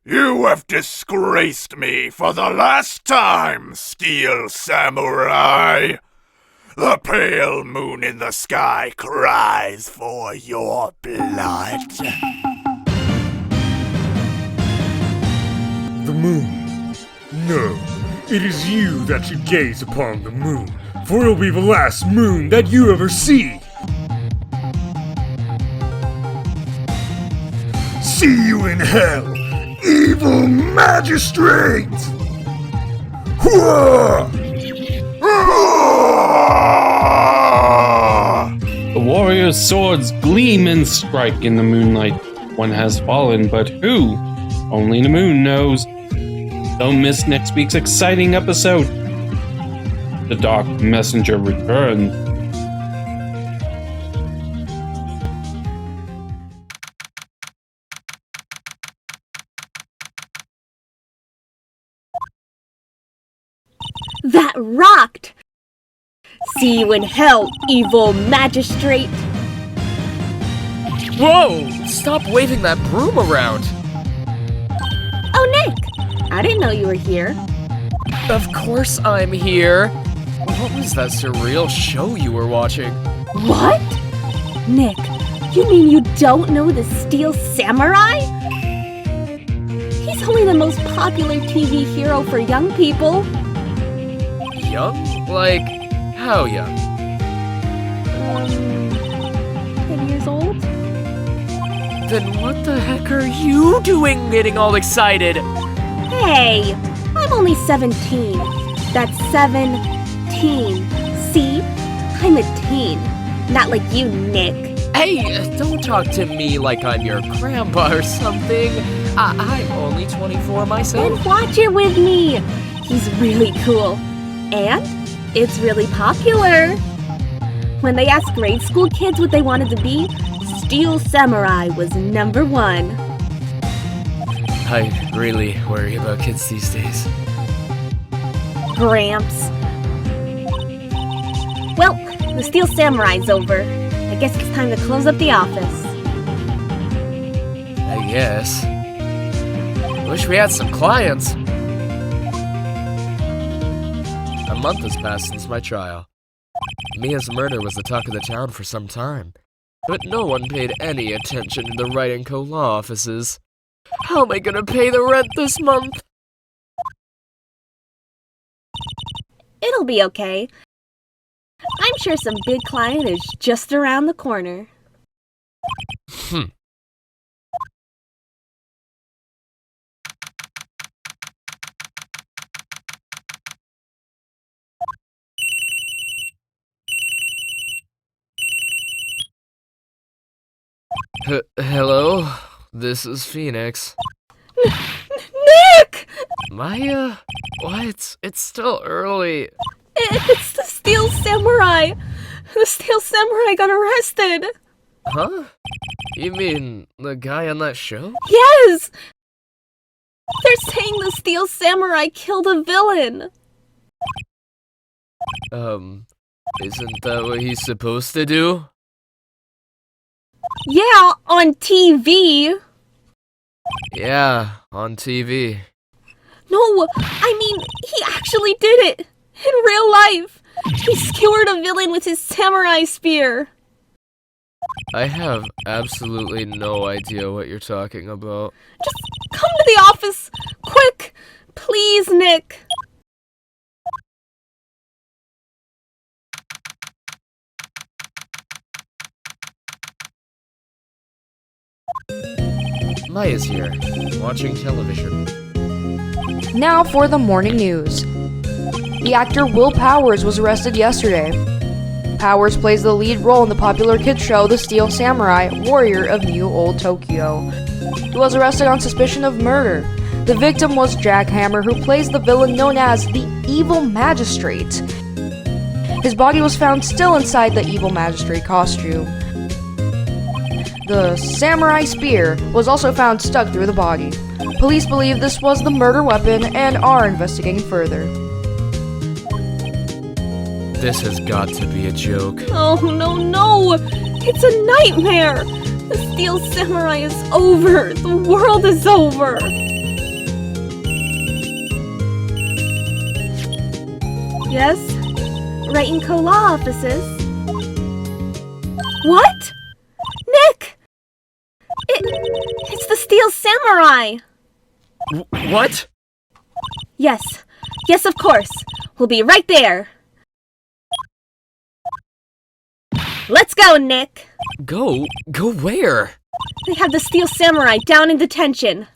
You have disgraced me for the last time, Steel Samurai! The pale moon in the sky cries for your blood. The moon. No, it is you that should gaze upon the moon, for it will be the last moon that you ever see. See you in hell, evil magistrate! The warrior's swords gleam and strike in the moonlight. One has fallen, but who? Only the moon knows. Don't miss next week's exciting episode. The Dark Messenger returns. That rocked! See you in hell, evil magistrate! Whoa! Stop waving that broom around! Oh, Nick! I didn't know you were here. Of course I'm here! What was that surreal show you were watching? What? Nick, you mean you don't know the Steel Samurai? He's only the most popular TV hero for young people. Young? Like, how young? 10 years old? Then what the heck are you doing getting all excited? Hey, I'm only 17. That's 17. See? I'm a teen. Not like you, Nick. Hey, don't talk to me like I'm your grandpa or something. I'm only 24 myself. Then watch it with me. He's really cool. And it's really popular. When they asked grade school kids what they wanted to be, Steel Samurai was number 1. I really worry about kids these days. Gramps. Well, the Steel Samurai's over. I guess it's time to close up the office. I guess. Wish we had some clients. A month has passed since my trial. Mia's murder was the talk of the town for some time, but no one paid any attention to the Wright & Co. law offices. How am I gonna pay the rent this month? It'll be okay. I'm sure some big client is just around the corner. Hello? This is Phoenix. Nick! Maya? What? It's still early. It's the Steel Samurai! The Steel Samurai got arrested! Huh? You mean the guy on that show? Yes! They're saying the Steel Samurai killed a villain! Isn't that what he's supposed to do? Yeah, on TV! Yeah, on TV. No, I mean, he actually did it! In real life! He skewered a villain with his samurai spear! I have absolutely no idea what you're talking about. Just come to the office! Quick! Please, Nick! Maya's here, watching television. Now for the morning news. The actor Will Powers was arrested yesterday. Powers plays the lead role in the popular kids show The Steel Samurai, Warrior of New Old Tokyo. He was arrested on suspicion of murder. The victim was Jack Hammer, who plays the villain known as the Evil Magistrate. His body was found still inside the Evil Magistrate costume. The samurai spear was also found stuck through the body. Police believe this was the murder weapon and are investigating further. This has got to be a joke. Oh, no! It's a nightmare! The Steel Samurai is over! The world is over! Yes? Wright and Co. law offices. What? Nick! It's the Steel Samurai! What? Yes. Yes, of course. We'll be right there. Let's go, Nick! Go where? They have the Steel Samurai down in detention.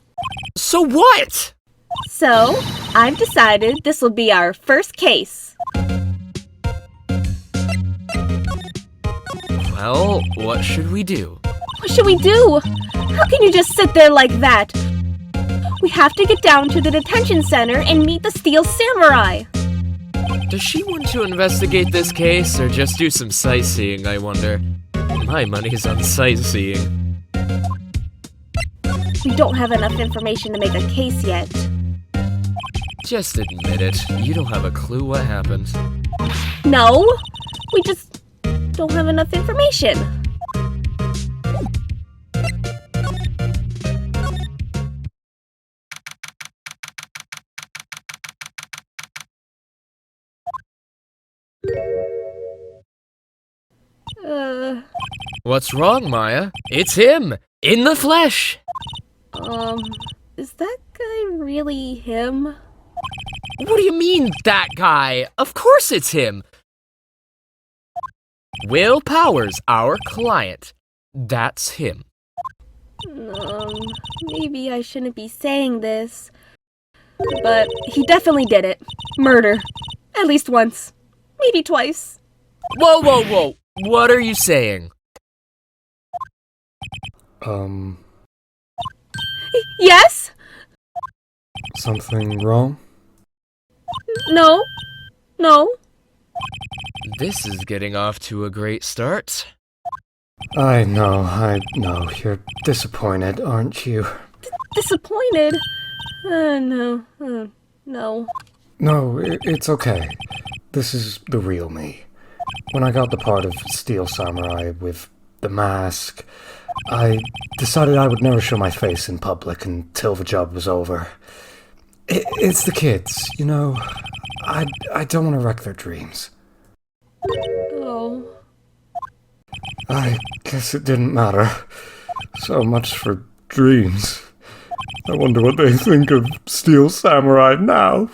So what? So, I've decided this will be our first case. Well, what should we do? What should we do? How can you just sit there like that? We have to get down to the detention center and meet the Steel Samurai. Does she want to investigate this case or just do some sightseeing, I wonder? My money's on sightseeing. We don't have enough information to make a case yet. Just admit it. You don't have a clue what happened. No, we just don't have enough information. What's wrong, Maya? It's him! In the flesh! Is that guy really him? What do you mean, that guy? Of course it's him! Will Powers, our client. That's him. Maybe I shouldn't be saying this. But he definitely did it. Murder. At least once. Maybe twice. Whoa! What are you saying? Yes? Something wrong? No. This is getting off to a great start. I know. You're disappointed, aren't you? Disappointed? No. No. No, it's okay. This is the real me. When I got the part of Steel Samurai with the mask, I decided I would never show my face in public until the job was over. It's the kids, you know. I don't want to wreck their dreams. Oh. I guess it didn't matter. So much for dreams. I wonder what they think of Steel Samurai now.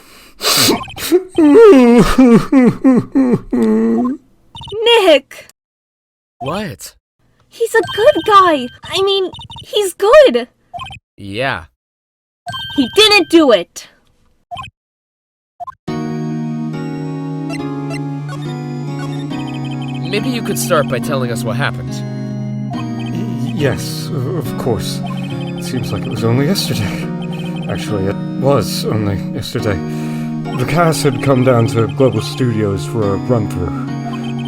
Nick! What? He's a good guy! I mean, he's good! Yeah. He didn't do it! Maybe you could start by telling us what happened. Yes, of course. It seems like it was only yesterday. Actually, it was only yesterday. The cast had come down to Global Studios for a run-through.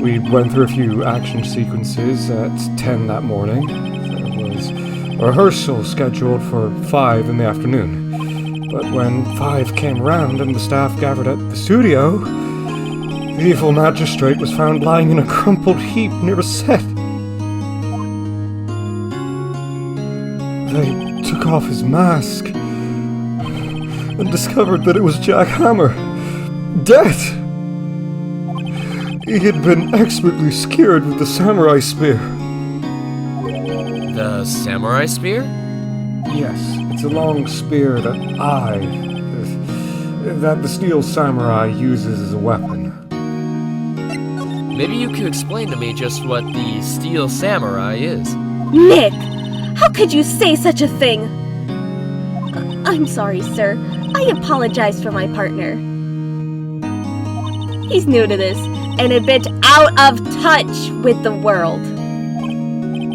We went through a few action sequences at 10 that morning. There was a rehearsal scheduled for 5 in the afternoon. But when 5 came around and the staff gathered at the studio, the evil Magistrate was found lying in a crumpled heap near a set. They took off his mask and discovered that it was Jack Hammer, dead. He had been expertly skewered with the samurai spear. The samurai spear? Yes, it's a long spear that the Steel Samurai uses as a weapon. Maybe you could explain to me just what the Steel Samurai is. Nick! How could you say such a thing? I'm sorry, sir. I apologize for my partner. He's new to this, and a bit out of touch with the world.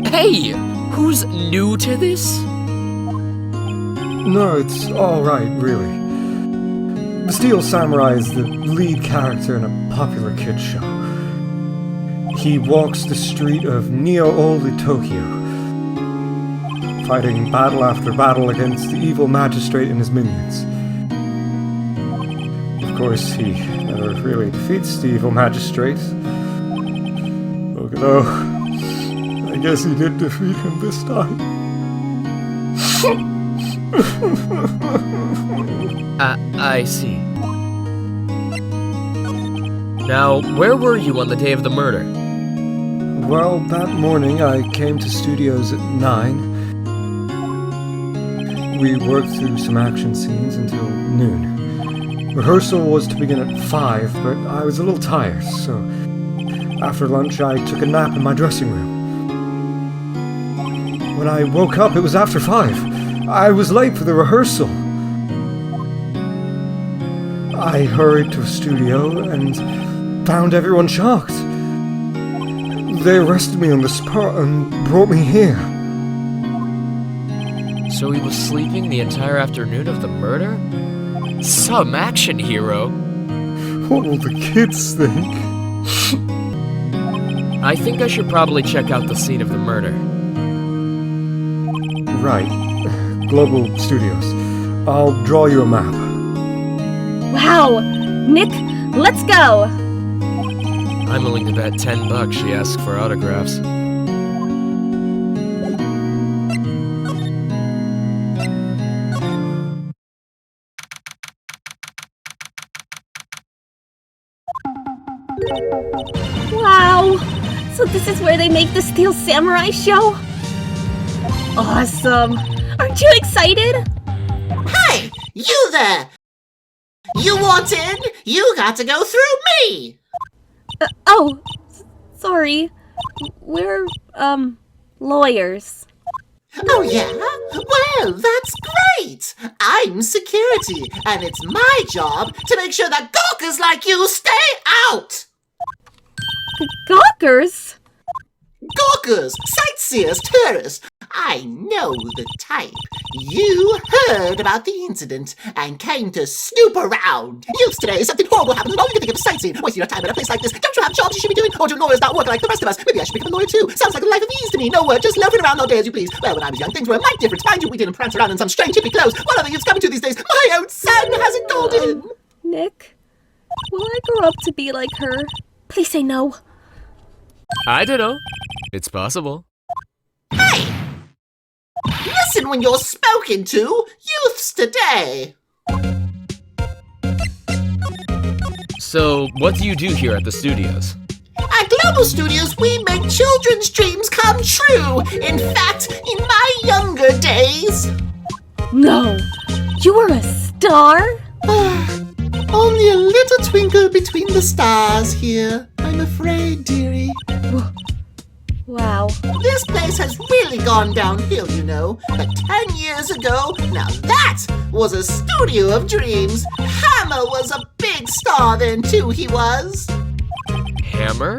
Hey! Who's new to this? No, it's alright, really. The Steel Samurai is the lead character in a popular kids show. He walks the street of Neo-Old Tokyo, fighting battle after battle against the evil Magistrate and his minions. Of course, he never really defeats the evil Magistrate. Although, I guess he did defeat him this time. I see. Now, where were you on the day of the murder? Well, that morning I came to studios at 9. We worked through some action scenes until noon. Rehearsal was to begin at 5, but I was a little tired, so after lunch I took a nap in my dressing room. When I woke up, it was after 5. I was late for the rehearsal. I hurried to a studio and found everyone shocked. They arrested me on the spot and brought me here. So he was sleeping the entire afternoon of the murder? Some action hero. What will the kids think? I think I should probably check out the scene of the murder. Right. Global Studios. I'll draw you a map. Wow! Nick, let's go! I'm willing to bet $10 she asks for autographs. Wow! So this is where they make the Steel Samurai show? Awesome! Aren't you excited? Hey, you there! You want in? You got to go through me! Sorry. We're, lawyers. Oh yeah? Well, that's great! I'm security, and it's my job to make sure that gawkers like you stay out! Gawkers? Gawkers, sightseers, tourists. I know the type. You heard about the incident and came to snoop around. Yesterday, something horrible happened and all you can think of is sightseeing. Wasting your time in a place like this. Don't you have jobs you should be doing? Or do lawyers not work like the rest of us? Maybe I should become a lawyer too. Sounds like a life of ease to me. No work, just loafing around all day as you please. Well, when I was young, things were a mite different. Mind you, we didn't prance around in some strange hippie clothes. What are the youths coming to these days? My own son has a golden. Nick, will I grow up to be like her? Please say no. I don't know. It's possible. Hey! Listen when you're spoken to, youths today. So, what do you do here at the studios? At Global Studios, we make children's dreams come true. In fact, in my younger days... No, you were a star? Only a little twinkle between the stars here, I'm afraid, dearie. Wow. This place has really gone downhill, you know. But 10 years ago, now that was a studio of dreams. Hammer was a big star then, too, he was. Hammer?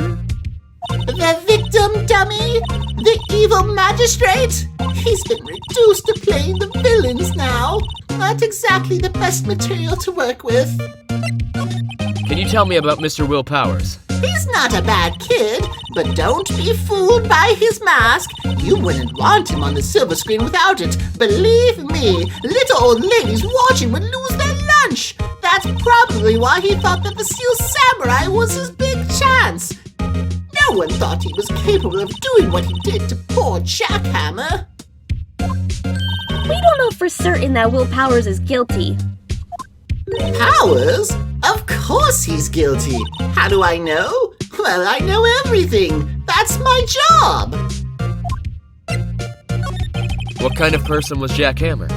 The victim dummy? The evil magistrate? He's been reduced to playing the villains now. Not exactly the best material to work with. Can you tell me about Mr. Will Powers? He's not a bad kid, but don't be fooled by his mask. You wouldn't want him on the silver screen without it. Believe me, little old ladies watching would lose their lunch. That's probably why he thought that the Steel Samurai was his big chance. No one thought he was capable of doing what he did to poor Jackhammer. We don't know for certain that Will Powers is guilty. Powers? Of course he's guilty. How do I know? Well, I know everything. That's my job. What kind of person was Jack Hammer?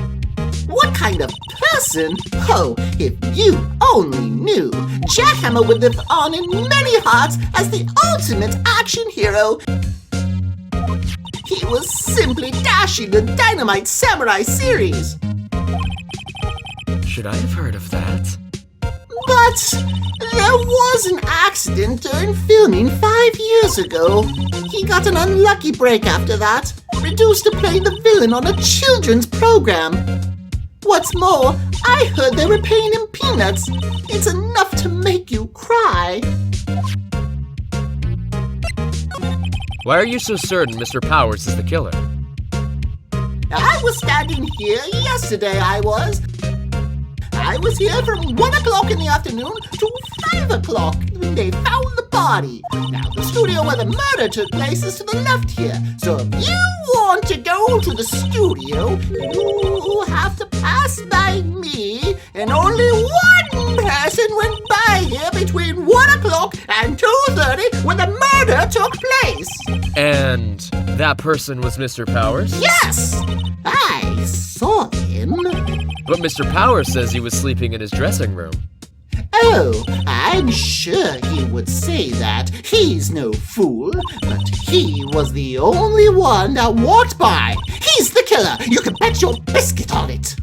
What kind of person? Oh, if you only knew. Jackhammer would live on in many hearts as the ultimate action hero. He was simply dashing the Dynamite Samurai series. Should I have heard of that? But there was an accident during filming 5 years ago. He got an unlucky break after that, reduced to playing the villain on a children's program. What's more, I heard they were paying him peanuts. It's enough to make you cry. Why are you so certain Mr. Powers is the killer? I was standing here yesterday, I was here from 1 o'clock in the afternoon to 5 o'clock when they found the body. Now, the studio where the murder took place is to the left here. So if you want to go to the studio, you have to pass by me. And only one person went by here between 1 o'clock that person was Mr. Powers? Yes! I saw him. But Mr. Powers says he was sleeping in his dressing room. Oh, I'm sure he would say that. He's no fool, but he was the only one that walked by. He's the killer. You can bet your biscuit on it.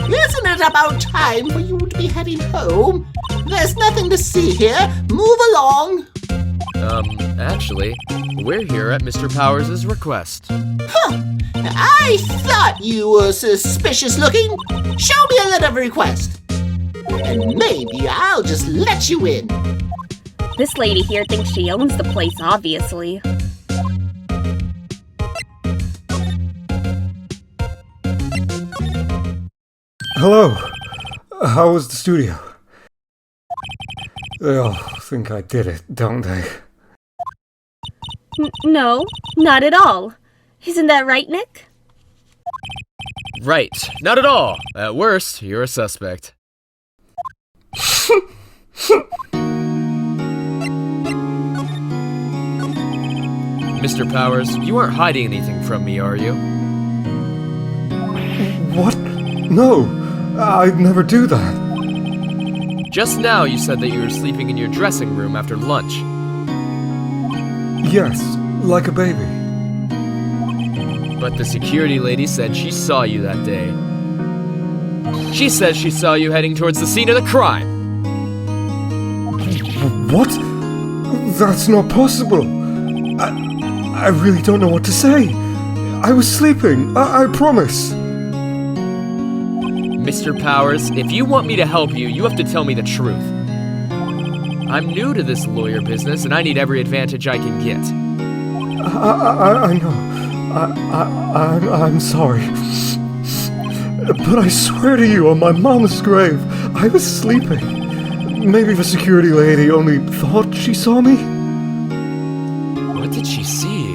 Isn't it about time for you to be heading home? There's nothing to see here. Move along. Actually, we're here at Mr. Powers' request. Huh. I thought you were suspicious looking. Show me a letter of request. And maybe I'll just let you in. This lady here thinks she owns the place, obviously. Hello. How was the studio? They all think I did it, don't they? No, not at all. Isn't that right, Nick? Right, not at all. At worst, you're a suspect. Mr. Powers, you aren't hiding anything from me, are you? What? No, I'd never do that. Just now you said that you were sleeping in your dressing room after lunch. Yes, like a baby. But the security lady said she saw you that day. She says she saw you heading towards the scene of the crime. What? That's not possible. I really don't know what to say. I was sleeping, I promise. Mr. Powers, if you want me to help you, you have to tell me the truth. I'm new to this lawyer business, and I need every advantage I can get. I know. I'm sorry. But I swear to you, on my mama's grave, I was sleeping. Maybe the security lady only thought she saw me? What did she see?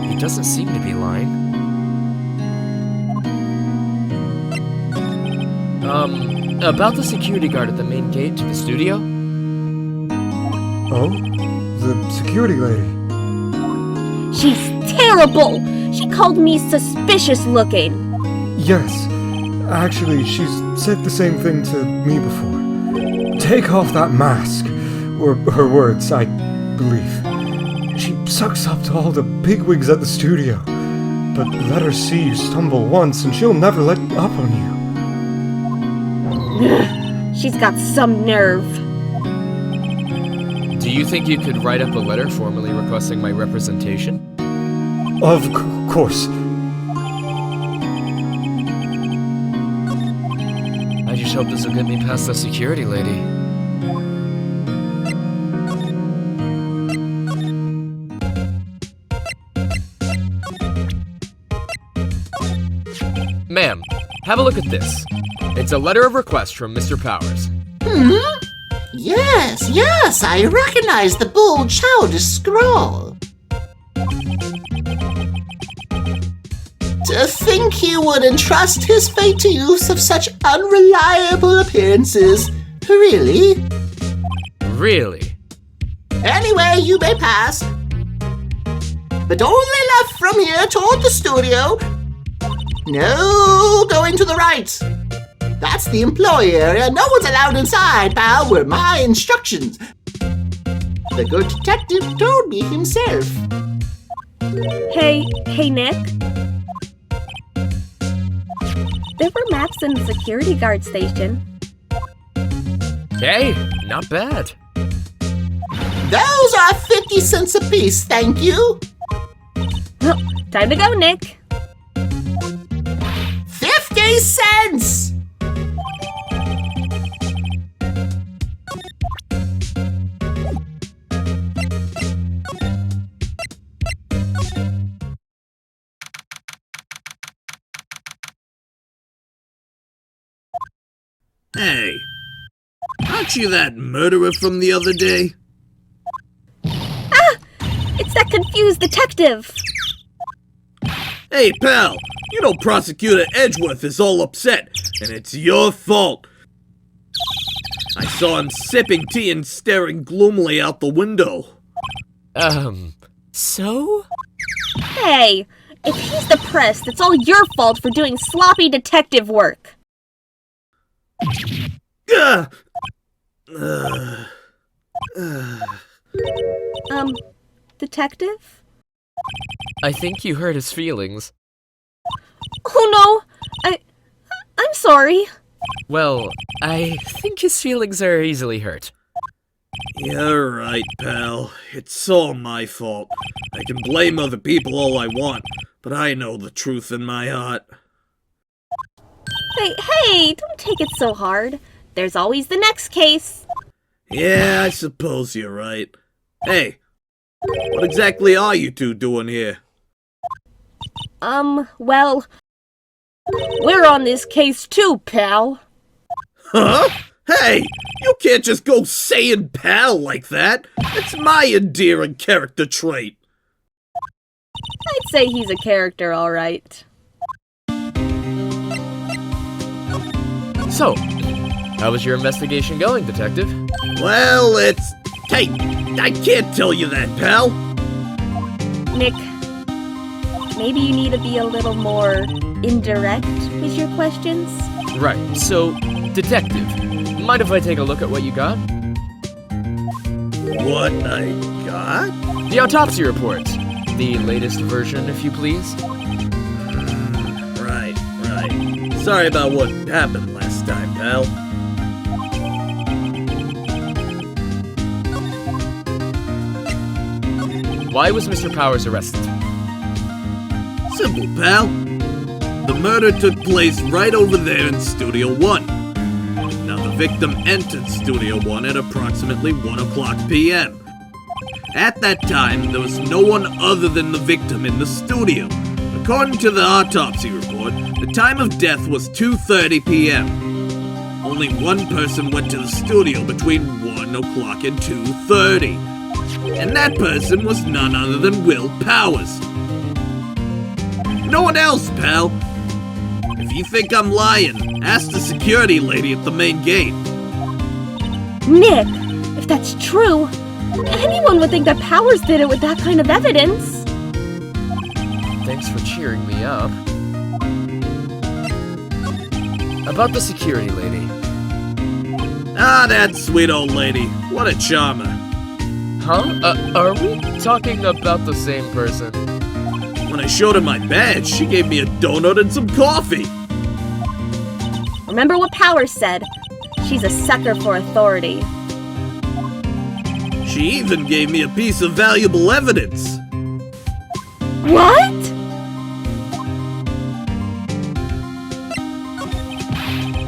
He doesn't seem to be lying. About the security guard at the main gate to the studio? Oh? The security lady? She's terrible! She called me suspicious looking. Yes. Actually, she's said the same thing to me before. Take off that mask. Or her words, I believe. She sucks up to all the bigwigs at the studio. But let her see you stumble once and she'll never let up on you. She's got some nerve. Do you think you could write up a letter formally requesting my representation? Of course. I just hope this will get me past the security lady. Ma'am, have a look at this. It's a letter of request from Mr. Powers. Yes, I recognize the bold, childish scrawl. To think he would entrust his fate to use of such unreliable appearances. Really? Really? Anyway, you may pass. But only left from here toward the studio. No going to the right. That's the employee area. No one's allowed inside, pal. Were my instructions. The good detective told me himself. Hey, Nick. There were maps in the security guard station. Hey, not bad. Those are 50 cents apiece, thank you. Well, time to go, Nick. 50 cents! Hey, aren't you that murderer from the other day? It's that confused detective. Hey, pal, you know Prosecutor Edgeworth is all upset, and it's your fault. I saw him sipping tea and staring gloomily out the window. So? Hey, if he's depressed, it's all your fault for doing sloppy detective work. Detective? I think you hurt his feelings. Oh no, I'm sorry. Well, I think his feelings are easily hurt. You're right, pal. It's all my fault. I can blame other people all I want, but I know the truth in my heart. Hey, don't take it so hard. There's always the next case. Yeah, I suppose you're right. Hey, what exactly are you two doing here? Well, we're on this case too, pal. Huh? Hey, you can't just go saying pal like that. It's my endearing character trait. I'd say he's a character, all right. So, how was your investigation going, Detective? Well, Hey, I can't tell you that, pal. Nick, maybe you need to be a little more indirect with your questions? Right, so, Detective, mind if I take a look at what you got? What I got? The autopsy report. The latest version, if you please. Right. Sorry about what happened last time, pal. Why was Mr. Powers arrested? Simple, pal. The murder took place right over there in Studio 1. Now, the victim entered Studio 1 at approximately 1 o'clock p.m. At that time, there was no one other than the victim in the studio. According to the autopsy report, the time of death was 2:30 p.m. Only one person went to the studio between 1 o'clock and 2:30. And that person was none other than Will Powers. No one else, pal. If you think I'm lying, ask the security lady at the main gate. Nick, if that's true, anyone would think that Powers did it with that kind of evidence. Thanks for cheering me up. About the security lady. Ah, that sweet old lady. What a charmer. Huh? Are we talking about the same person? When I showed her my badge, she gave me a donut and some coffee. Remember what Powers said. She's a sucker for authority. She even gave me a piece of valuable evidence. What?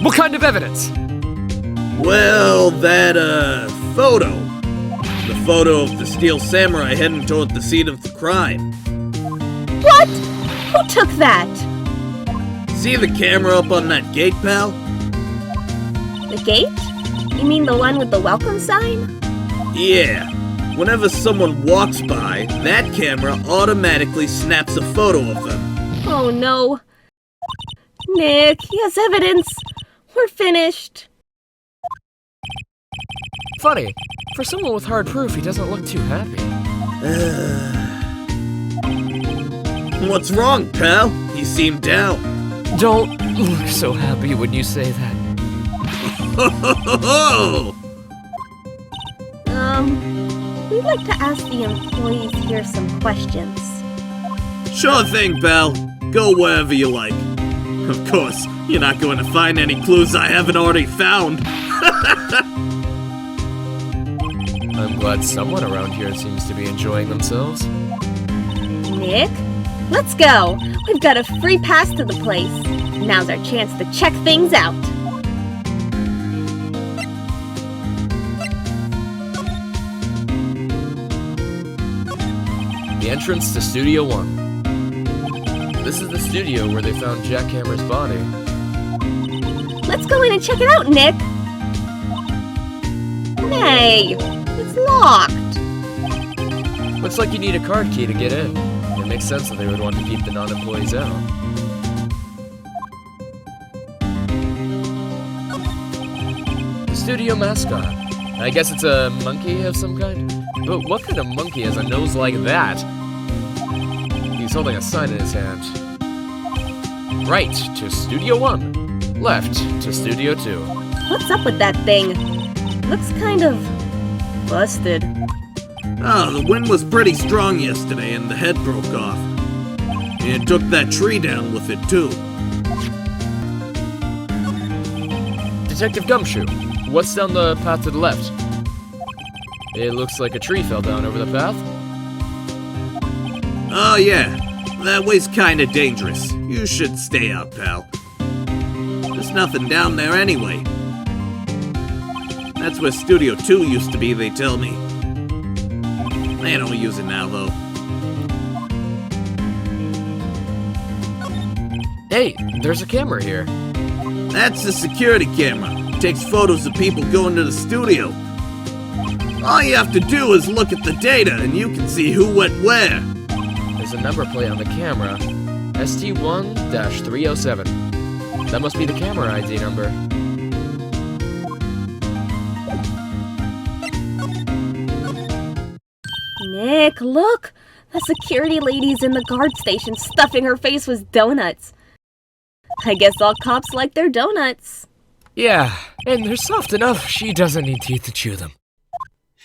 What kind of evidence? Well, that, photo. The photo of the Steel Samurai heading toward the scene of the crime. What? Who took that? See the camera up on that gate, pal? The gate? You mean the one with the welcome sign? Yeah. Whenever someone walks by, that camera automatically snaps a photo of them. Oh no. Nick, he has evidence. We're finished. Funny, for someone with hard proof, he doesn't look too happy. What's wrong, pal? You seem down. Don't look so happy when you say that. We'd like to ask the employees here some questions. Sure thing, pal. Go wherever you like. Of course, you're not going to find any clues I haven't already found. I'm glad someone around here seems to be enjoying themselves. Nick, let's go. We've got a free pass to the place. Now's our chance to check things out. The entrance to Studio 1. This is the studio where they found Jackhammer's body. Let's go in and check it out, Nick. Hey, it's locked. Looks like you need a card key to get in. It makes sense that they would want to keep the non-employees out. The studio mascot. I guess it's a monkey of some kind? But what kind of monkey has a nose like that? He's He's holding a sign in his hand. Right to Studio 1. Left to Studio 2. What's up with that thing? Looks kind of busted. Oh, the wind was pretty strong yesterday and the head broke off. It took that tree down with it, too. Detective Gumshoe, what's down the path to the left? It looks like a tree fell down over the path. Oh, yeah. That way's kinda dangerous. You should stay out, pal. There's nothing down there anyway. That's where Studio 2 used to be, they tell me. They don't use it now, though. Hey, there's a camera here. That's the security camera. It takes photos of people going to the studio. All you have to do is look at the data and you can see who went where. There's a number plate on the camera. ST1-307. That must be the camera ID number. Nick, look! The security lady's in the guard station stuffing her face with donuts. I guess all cops like their donuts. Yeah, and they're soft enough she doesn't need teeth to chew them.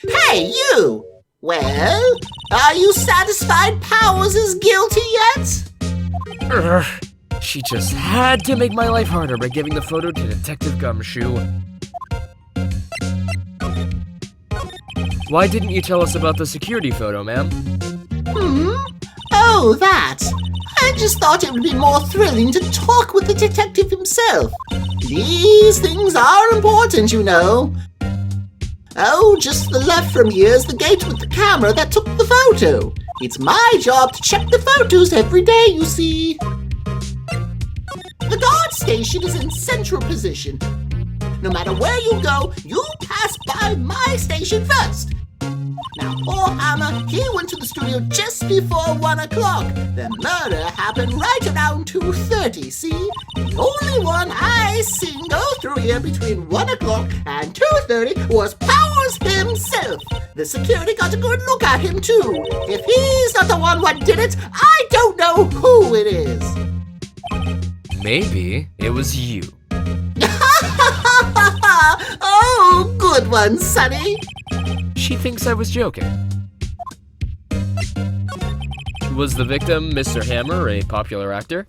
Hey, you! Well, are you satisfied Powers is guilty yet? She just had to make my life harder by giving the photo to Detective Gumshoe. Why didn't you tell us about the security photo, ma'am? Oh, that. I just thought it would be more thrilling to talk with the detective himself. These things are important, you know. Oh, just to the left from here is the gate with the camera that took the photo. It's my job to check the photos every day, you see. The guard station is in central position. No matter where you go, you pass by my station first. Now, poor Hammer, he went to the studio just before 1 o'clock. The murder happened right around 2:30, see? The only one I seen go through here between 1 o'clock and 2:30 was Powers himself. The security got a good look at him, too. If he's not the one what did it, I don't know who it is. Maybe it was you. Oh, good one, Sonny. She thinks I was joking. Was the victim Mr. Hammer a popular actor?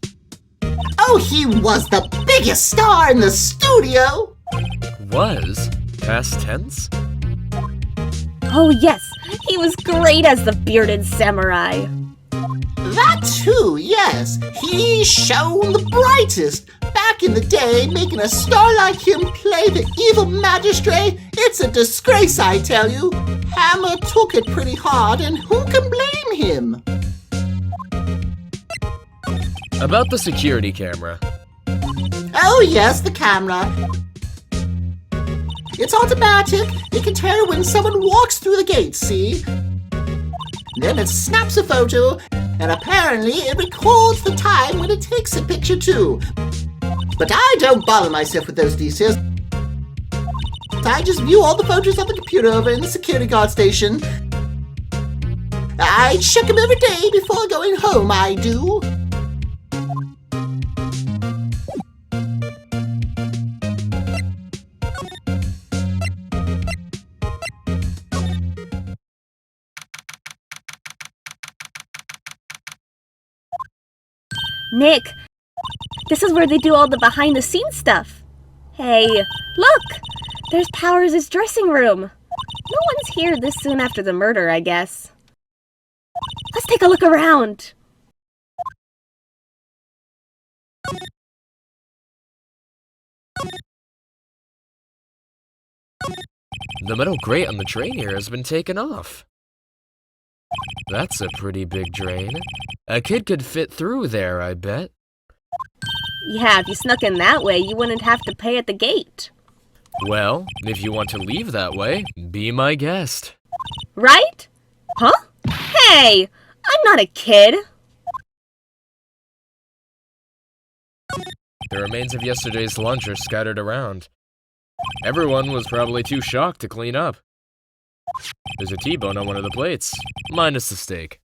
Oh, he was the biggest star in the studio. Was? Past tense? Oh yes, he was great as the bearded samurai. That too, yes. He shone the brightest. Back in the day, making a star like him play the evil magistrate, it's a disgrace, I tell you. Hammer took it pretty hard, and who can blame him? About the security camera. Oh yes, the camera. It's automatic. It can tell when someone walks through the gate, see? Then it snaps a photo, and apparently it records the time when it takes a picture too. But I don't bother myself with those details. I just view all the photos on the computer over in the security guard station. I check them every day before going home, I do. Nick, this is where they do all the behind-the-scenes stuff. Hey, look! There's Powers' dressing room. No one's here this soon after the murder, I guess. Let's take a look around. The metal grate on the drain here has been taken off. That's a pretty big drain. A kid could fit through there, I bet. Yeah, if you snuck in that way, you wouldn't have to pay at the gate. Well, if you want to leave that way, be my guest. Right? Huh? Hey! I'm not a kid! The remains of yesterday's lunch are scattered around. Everyone was probably too shocked to clean up. There's a T-bone on one of the plates, minus the steak.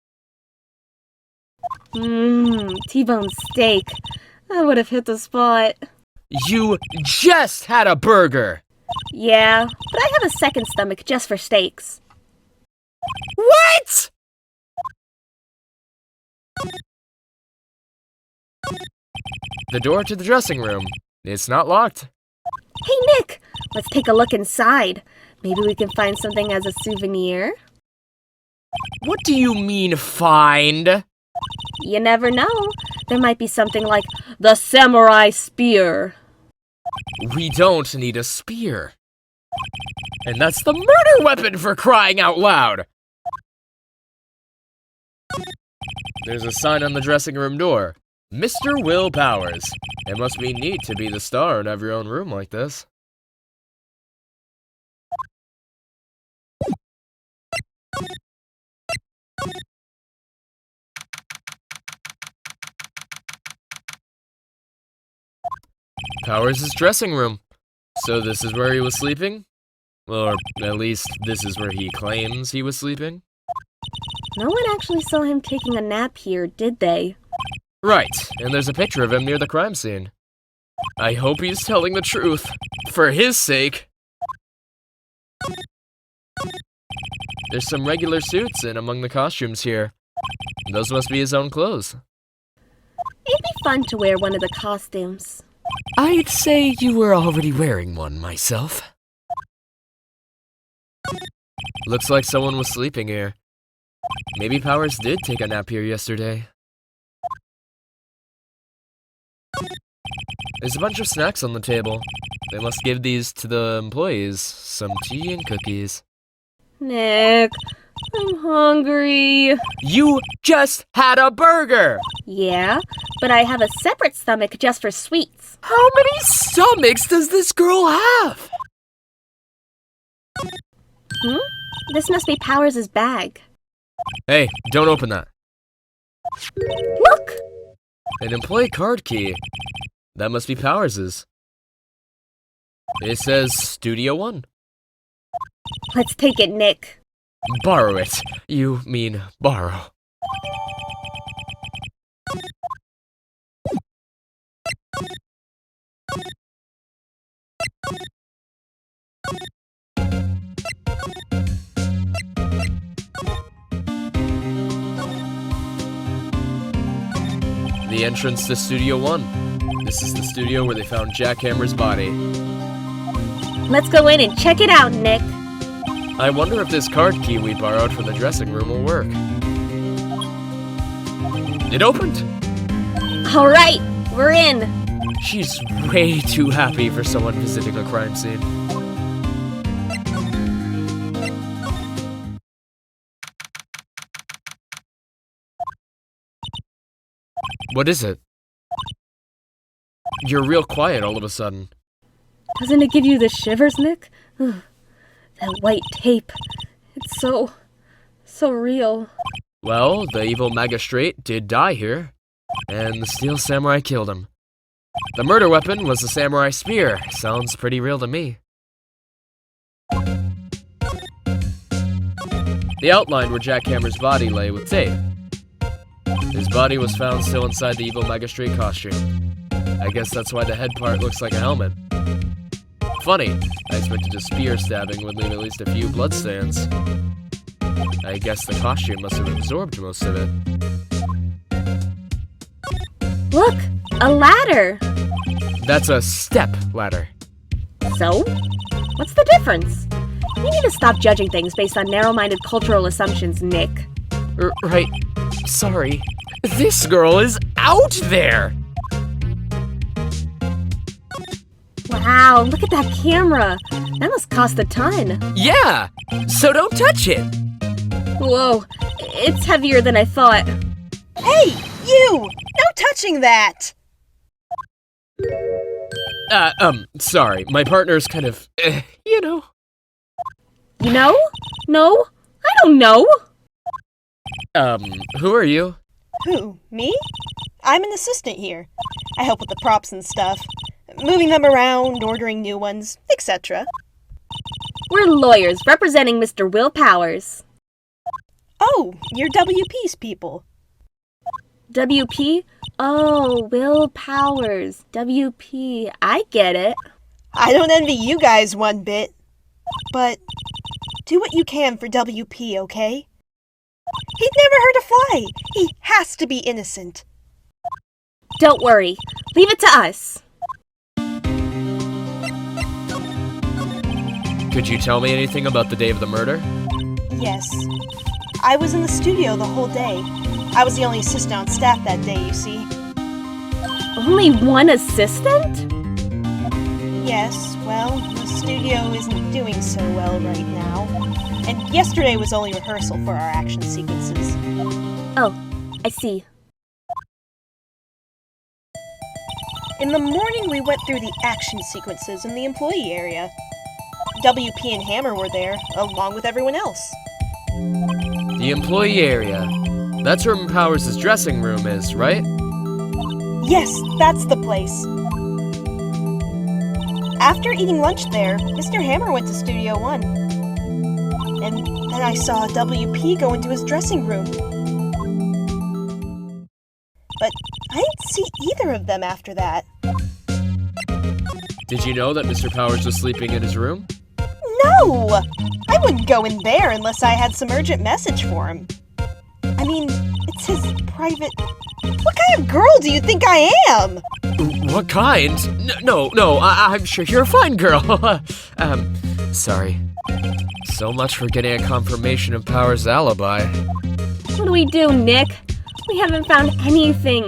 T-bone steak. I would have hit the spot. You just had a burger! Yeah, but I have a second stomach just for steaks. What?! The door to the dressing room. It's not locked. Hey, Nick! Let's take a look inside. Maybe we can find something as a souvenir? What do you mean, find? You never know. There might be something like the samurai spear. We don't need a spear. And that's the murder weapon, for crying out loud! There's a sign on the dressing room door. Mr. Will Powers. It must be neat to be the star and have your own room like this. Powers' dressing room. So this is where he was sleeping? Or at least this is where he claims he was sleeping? No one actually saw him taking a nap here, did they? Right, and there's a picture of him near the crime scene. I hope he's telling the truth. For his sake. There's some regular suits in among the costumes here. Those must be his own clothes. It'd be fun to wear one of the costumes. I'd say you were already wearing one myself. Looks like someone was sleeping here. Maybe Powers did take a nap here yesterday. There's a bunch of snacks on the table. They must give these to the employees. Some tea and cookies. Nick, I'm hungry. You just had a burger! Yeah, but I have a separate stomach just for sweets. How many stomachs does this girl have? This must be Powers' bag. Hey, don't open that. Look! An employee card key. That must be Powers'. It says Studio One. Let's take it, Nick. Borrow it. You mean borrow. The entrance to Studio One. This is the studio where they found Jackhammer's body. Let's go in and check it out, Nick. I wonder if this card key we borrowed from the dressing room will work. It opened! Alright, we're in. She's way too happy for someone visiting a crime scene. What is it? You're real quiet all of a sudden. Doesn't it give you the shivers, Nick? Ugh, that white tape. It's so real. Well, the evil Magistrate did die here, and the Steel Samurai killed him. The murder weapon was the samurai spear. Sounds pretty real to me. The outline where Jackhammer's body lay with tape. His body was found still inside the evil Magistrate costume. I guess that's why the head part looks like a helmet. Funny, I expected a spear stabbing would leave at least a few bloodstains. I guess the costume must have absorbed most of it. Look, a ladder. That's a step ladder. So? What's the difference? We need to stop judging things based on narrow-minded cultural assumptions, Nick. Right. Sorry. This girl is out there! Wow, look at that camera. That must cost a ton. Yeah! So don't touch it! Whoa, it's heavier than I thought. Hey, you! No touching that! Sorry. My partner's kind of, you know. You know? No? I don't know. Who are you? Who, me? I'm an assistant here. I help with the props and stuff. Moving them around, ordering new ones, etc. We're lawyers representing Mr. Will Powers. Oh, you're WP's people. WP? Oh, Will Powers. WP. I get it. I don't envy you guys one bit. But do what you can for WP, okay? He'd never hurt a fly. He has to be innocent. Don't worry. Leave it to us. Could you tell me anything about the day of the murder? Yes. I was in the studio the whole day. I was the only assistant on staff that day, you see. Only one assistant? Yes, well, the studio isn't doing so well right now. And yesterday was only rehearsal for our action sequences. Oh, I see. In the morning, we went through the action sequences in the employee area. WP and Hammer were there, along with everyone else. The employee area. That's where Powers' dressing room is, right? Yes, that's the place. After eating lunch there, Mr. Hammer went to Studio 1. And then I saw WP go into his dressing room. But I didn't see either of them after that. Did you know that Mr. Powers was sleeping in his room? No! I wouldn't go in there unless I had some urgent message for him. I mean, it's his private... What kind of girl do you think I am? What kind? No, I'm sure you're a fine girl. Sorry. So much for getting a confirmation of Powers' alibi. What do we do, Nick? We haven't found anything.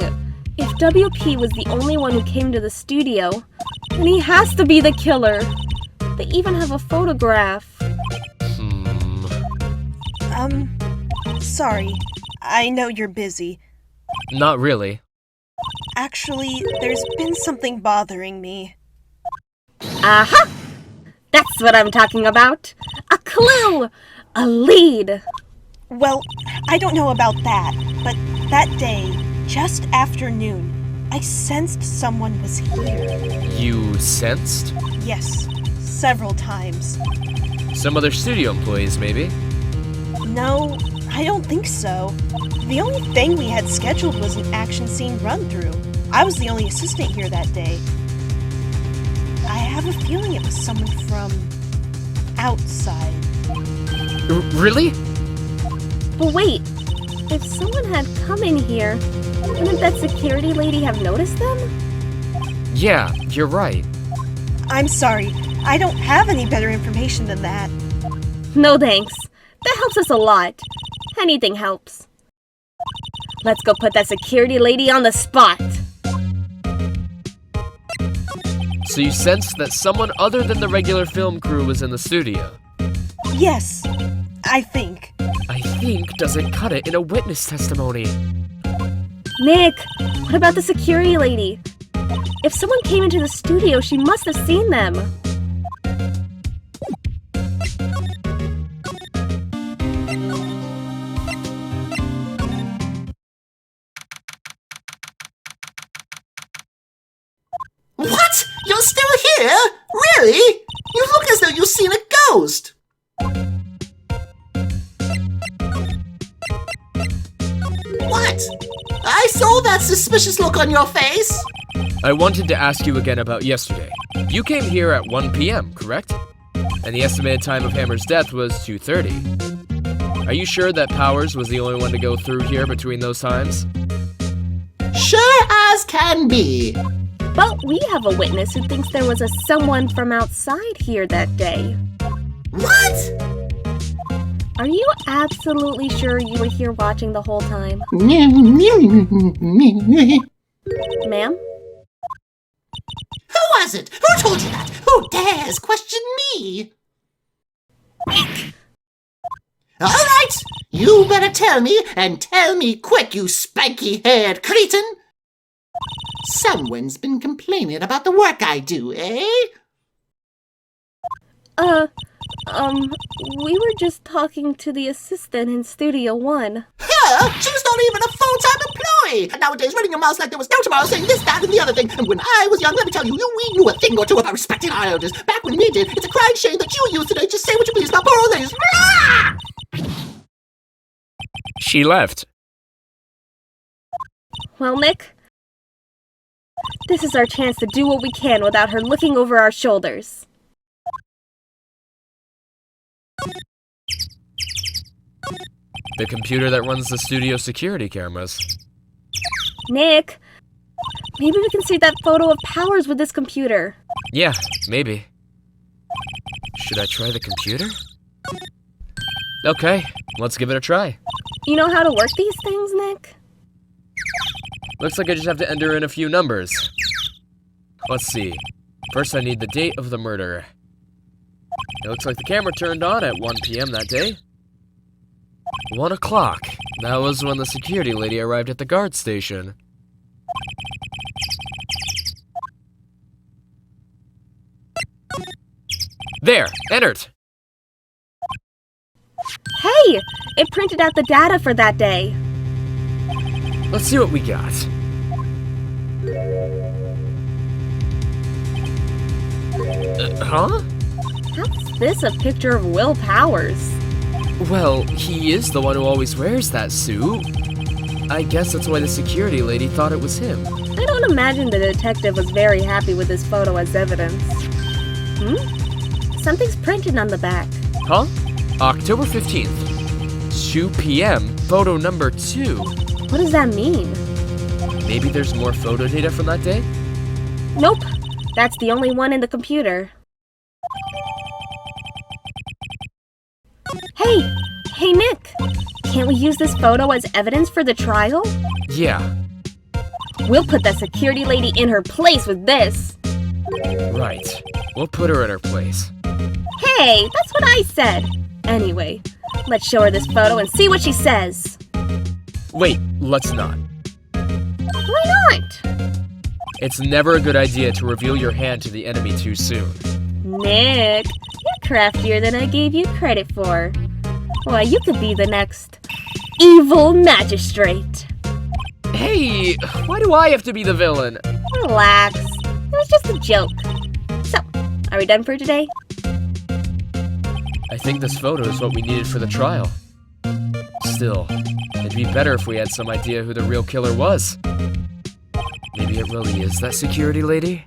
If WP was the only one who came to the studio, then he has to be the killer. They even have a photograph. Sorry. I know you're busy. Not really. Actually, there's been something bothering me. Aha! That's what I'm talking about. A clue! A lead! Well, I don't know about that, but that day, just after noon, I sensed someone was here. You sensed? Yes, several times. Some other studio employees, maybe? No, I don't think so. The only thing we had scheduled was an action scene run-through. I was the only assistant here that day. I have a feeling it was someone from outside. Really? But wait, if someone had come in here, wouldn't that security lady have noticed them? Yeah, you're right. I'm sorry, I don't have any better information than that. No thanks. That helps us a lot. Anything helps. Let's go put that security lady on the spot. So you sensed that someone other than the regular film crew was in the studio? Yes, I think. I think doesn't cut it in a witness testimony. Nick, what about the security lady? If someone came into the studio, she must have seen them. What? You're still here? Really? You look as though you've seen a ghost. What? I saw that suspicious look on your face. I wanted to ask you again about yesterday. You came here at 1 p.m., correct? And the estimated time of Hammer's death was 2:30. Are you sure that Powers was the only one to go through here between those times? Sure as can be. But we have a witness who thinks there was someone from outside here that day. What? Are you absolutely sure you were here watching the whole time? Ma'am? Who was it? Who told you that? Who dares question me? All right, you better tell me, and tell me quick, you spanky-haired cretin. Someone's been complaining about the work I do, eh? We were just talking to the assistant in Studio 1. Her? She's not even a full-time employee! And nowadays running your mouth like there was no tomorrow, saying this, that, and the other thing. And when I was young, let me tell you, we knew a thing or two about respecting our elders. Back when we did, it's a crying shame that you used today just say what you please about poor old ladies. She left. Well, Nick, this is our chance to do what we can without her looking over our shoulders. The computer that runs the studio security cameras. Nick, maybe we can see that photo of Powers with this computer. Yeah, maybe. Should I try the computer? Okay, let's give it a try. You know how to work these things, Nick? Looks like I just have to enter in a few numbers. Let's see. First I need the date of the murder. It looks like the camera turned on at 1 p.m. that day. 1 o'clock. That was when the security lady arrived at the guard station. There! Entered! Hey! It printed out the data for that day. Let's see what we got. Huh? How's this a picture of Will Powers? Well, he is the one who always wears that suit. I guess that's why the security lady thought it was him. I don't imagine the detective was very happy with this photo as evidence. Something's printed on the back. Huh? October 15th. 2 p.m. Photo number 2. What does that mean? Maybe there's more photo data from that day? Nope. That's the only one in the computer. Hey, Nick! Can't we use this photo as evidence for the trial? Yeah. We'll put that security lady in her place with this. Right. We'll put her in her place. Hey, that's what I said. Anyway, let's show her this photo and see what she says. Wait, let's not. Why not? It's never a good idea to reveal your hand to the enemy too soon. Nick, you're craftier than I gave you credit for. Why, you could be the next evil magistrate. Hey, why do I have to be the villain? Relax. It was just a joke. So, are we done for today? I think this photo is what we needed for the trial. Still, it'd be better if we had some idea who the real killer was. Maybe it really is that security lady?